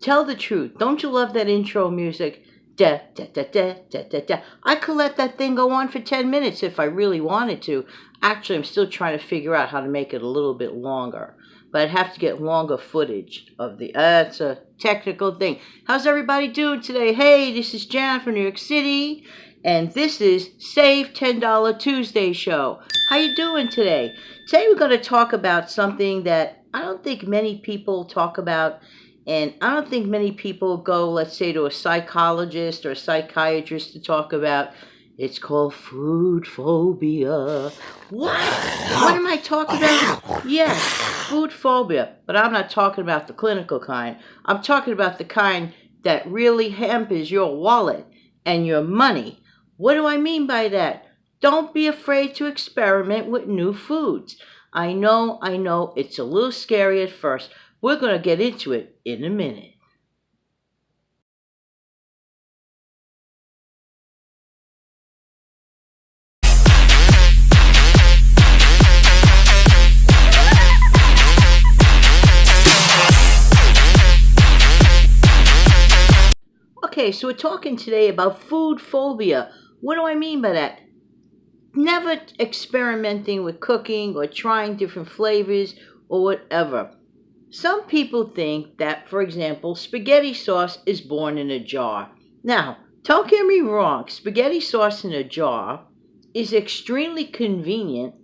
Tell the truth. Don't you love that intro music? Da, da, da, da, da, da, da. I could let that thing go on for 10 minutes if I really wanted to. Actually, I'm still trying to figure out how to make it a little bit longer. But I'd have to get longer footage of the... it's a technical thing. How's everybody doing today? Hey, this is Jan from New York City. And this is Save $10 Tuesday show. How you doing today? Today we're going to talk about something that I don't think many people talk about. And I don't think many people go, let's say, to a psychologist or a psychiatrist to talk about. It's called food phobia. What? What am I talking about? Yes, food phobia. But I'm not talking about the clinical kind. I'm talking about the kind that really hampers your wallet and your money. What do I mean by that? Don't be afraid to experiment with new foods. I know, it's a little scary at first. We're going to get into it in a minute. Okay, so we're talking today about food phobia. What do I mean by that? Never experimenting with cooking or trying different flavors or whatever. Some people think that, for example, spaghetti sauce is born in a jar. Now, don't get me wrong, spaghetti sauce in a jar is extremely convenient,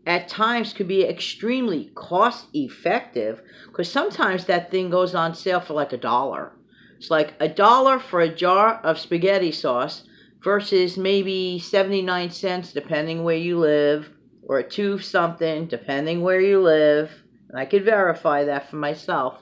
at times could be extremely cost effective, because sometimes that thing goes on sale for like $1. It's like $1 for a jar of spaghetti sauce versus maybe 79 cents depending where you live, or $2 something depending where you live. And I could verify that for myself.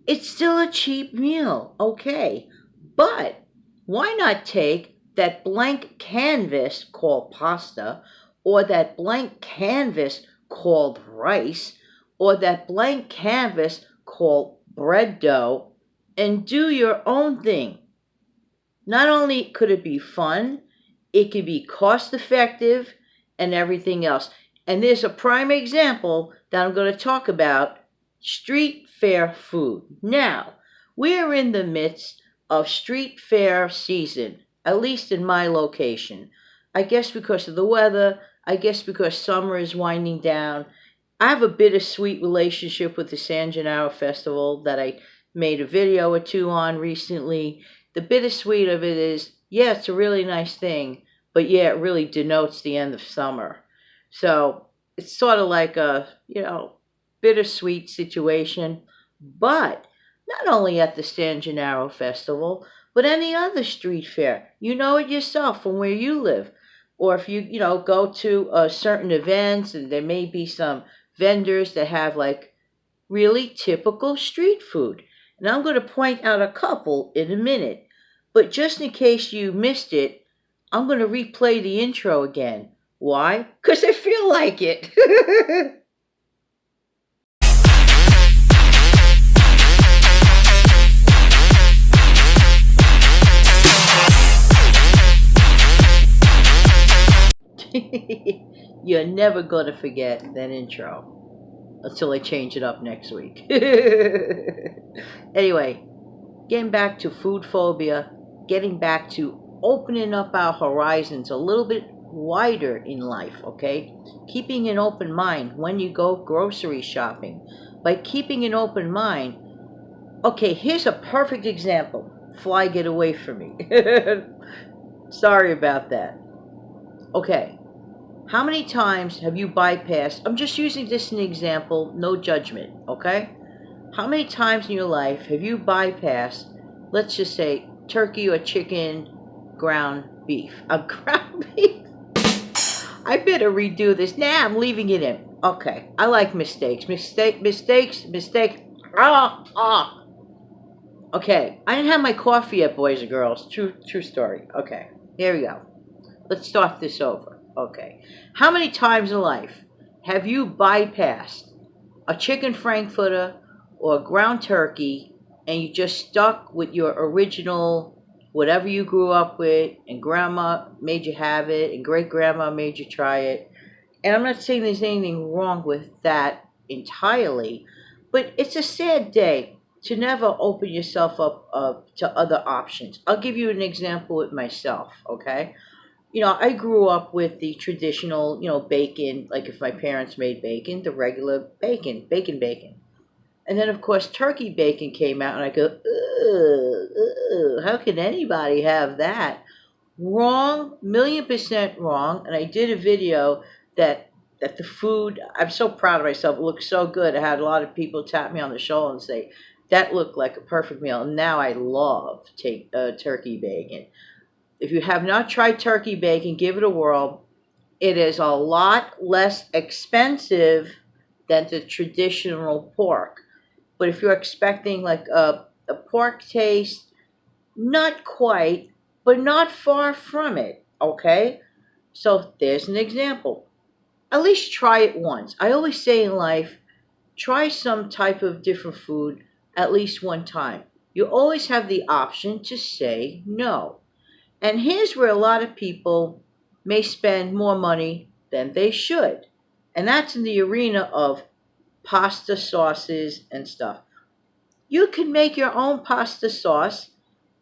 It's still a cheap meal, okay. But why not take that blank canvas called pasta, or that blank canvas called rice, or that blank canvas called bread dough, and do your own thing? Not only could it be fun, it could be cost effective and everything else. And there's a prime example that I'm going to talk about, street fair food. Now, we're in the midst of street fair season, at least in my location. I guess because of the weather, I guess because summer is winding down. I have a bittersweet relationship with the San Gennaro Festival that I made a video or two on recently. The bittersweet of it is, yeah, it's a really nice thing, but yeah, it really denotes the end of summer. So it's sort of like a, bittersweet situation. But not only at the San Gennaro Festival, but any other street fair. You know it yourself from where you live. Or if you, go to certain events, and there may be some vendors that have like really typical street food. And I'm going to point out a couple in a minute. But just in case you missed it, I'm going to replay the intro again. Why? Because I feel like it. You're never going to forget that intro until I change it up next week. Anyway, getting back to food phobia, getting back to opening up our horizons a little bit wider in life, okay? Keeping an open mind when you go grocery shopping. By keeping an open mind, okay, here's a perfect example. Fly, get away from me. Sorry about that. Okay, how many times have you bypassed, I'm just using this as an example, no judgment, okay? How many times in your life have you bypassed, let's just say, turkey or chicken, ground beef? Ground beef? I better redo this. Nah, I'm leaving it in. Okay, I like mistakes. Mistakes. Okay, I didn't have my coffee yet, boys and girls. True story. Okay, here we go. Let's start this over. Okay, how many times in life have you bypassed a chicken frankfurter or a ground turkey, and you just stuck with your original, whatever you grew up with, and grandma made you have it, and great-grandma made you try it? And I'm not saying there's anything wrong with that entirely, but it's a sad day to never open yourself up to other options. I'll give you an example with myself, okay? I grew up with the traditional, bacon, like if my parents made bacon, the regular bacon. And then, of course, turkey bacon came out, and I go, ugh, how can anybody have that? Wrong, 1,000,000% wrong. And I did a video that the food, I'm so proud of myself, it looked so good. I had a lot of people tap me on the shoulder and say, that looked like a perfect meal. And now I love turkey bacon. If you have not tried turkey bacon, give it a whirl. It is a lot less expensive than the traditional pork. But if you're expecting like a pork taste, not quite, but not far from it, okay? So there's an example. At least try it once. I always say in life, try some type of different food at least one time. You always have the option to say no. And here's where a lot of people may spend more money than they should. And that's in the arena of pasta sauces and stuff. You can make your own pasta sauce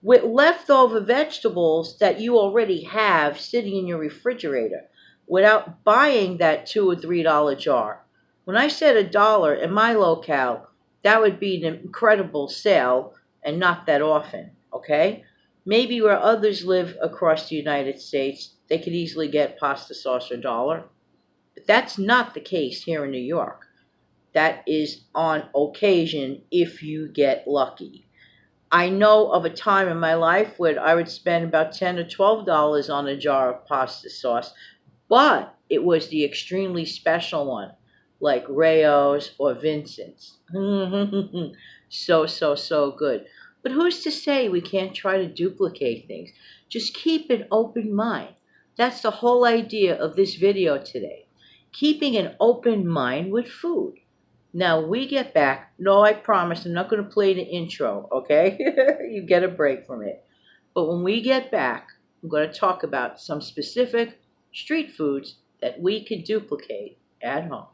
with leftover vegetables that you already have sitting in your refrigerator without buying that $2 or $3 jar. When I said $1 in my locale, that would be an incredible sale and not that often, okay? Maybe where others live across the United States, they could easily get pasta sauce for $1. But that's not the case here in New York. That is on occasion if you get lucky. I know of a time in my life where I would spend about $10 or $12 on a jar of pasta sauce, but it was the extremely special one, like Rayo's or Vincent's. So good. But who's to say we can't try to duplicate things? Just keep an open mind. That's the whole idea of this video today. Keeping an open mind with food. Now, we get back. No, I promise I'm not going to play the intro, okay? You get a break from it. But when we get back, I'm going to talk about some specific street foods that we can duplicate at home.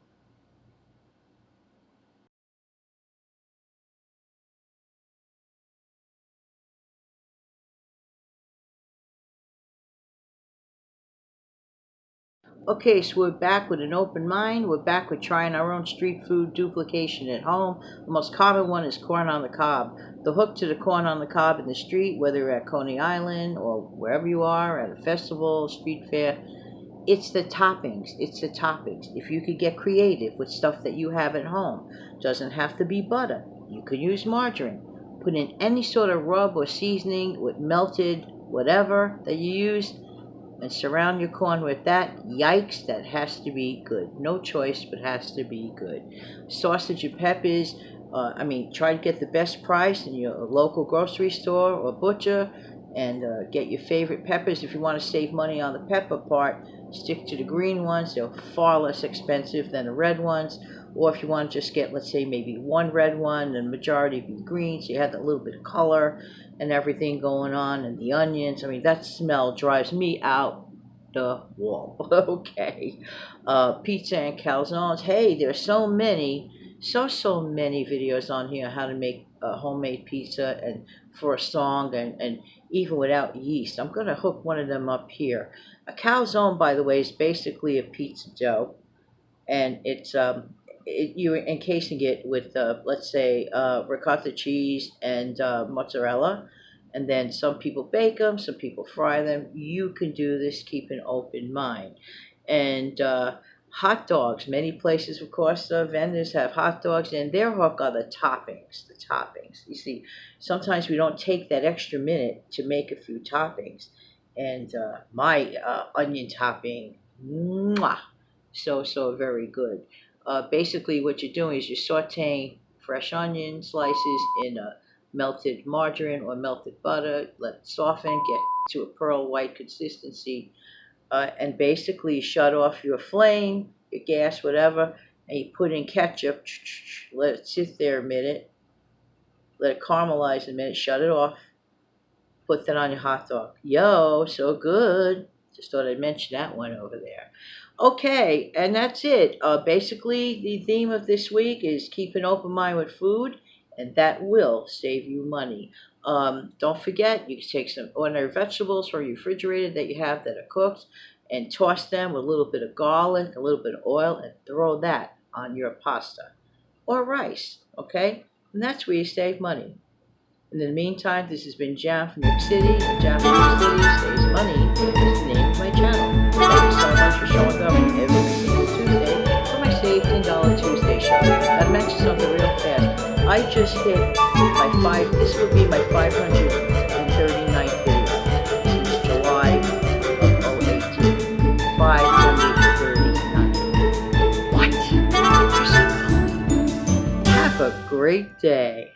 Okay, so we're back with an open mind. We're back with trying our own street food duplication at home. The most common one is corn on the cob. The hook to the corn on the cob in the street, whether you're at Coney Island or wherever you are, at a festival, street fair, it's the toppings. It's the toppings. If you could get creative with stuff that you have at home, doesn't have to be butter. You could use margarine. Put in any sort of rub or seasoning with melted whatever that you use, and surround your corn with that. Yikes, that has to be good. No choice, but has to be good. Sausage and peppers. Try to get the best price in your local grocery store or butcher, and get your favorite peppers. If you want to save money on the pepper part, stick to the green ones. They're far less expensive than the red ones. Or if you want to just get, let's say, maybe one red one and the majority be green, so you have that little bit of color and everything going on. And the onions, that smell drives me out the wall. Okay. Pizza and calzones. Hey, there's so many videos on here how to make homemade pizza and for a song and even without yeast. I'm going to hook one of them up here. A calzone, by the way, is basically a pizza dough, and it's you're encasing it with let's say ricotta cheese and mozzarella, and then some people bake them, some people fry them. You can do this. Keep an open mind. And hot dogs. Many places, of course, vendors have hot dogs, and their hook are the toppings. The toppings. You see, sometimes we don't take that extra minute to make a few toppings. And my onion topping, mwah, so very good. Basically, what you're doing is you're sauteing fresh onion slices in a melted margarine or melted butter. Let it soften, get to a pearl white consistency. And basically shut off your flame, your gas, whatever, and you put in ketchup, let it sit there a minute, let it caramelize a minute, shut it off, put that on your hot dog. Yo, so good. Just thought I'd mention that one over there. Okay, and that's it. Basically, the theme of this week is keep an open mind with food, and that will save you money. Don't forget, you can take some ordinary vegetables from your refrigerator that you have that are cooked and toss them with a little bit of garlic, a little bit of oil, and throw that on your pasta or rice, okay? And that's where you save money. In the meantime, this has been Jam from New York City, and Jam from New York City saves money is the name of my channel. Thank you so much for showing up every single Tuesday for my Save $10 Tuesday show. Gotta mention something real fast. I just hit this will be my 539th video since July of 2018. 539. What? Have a great day.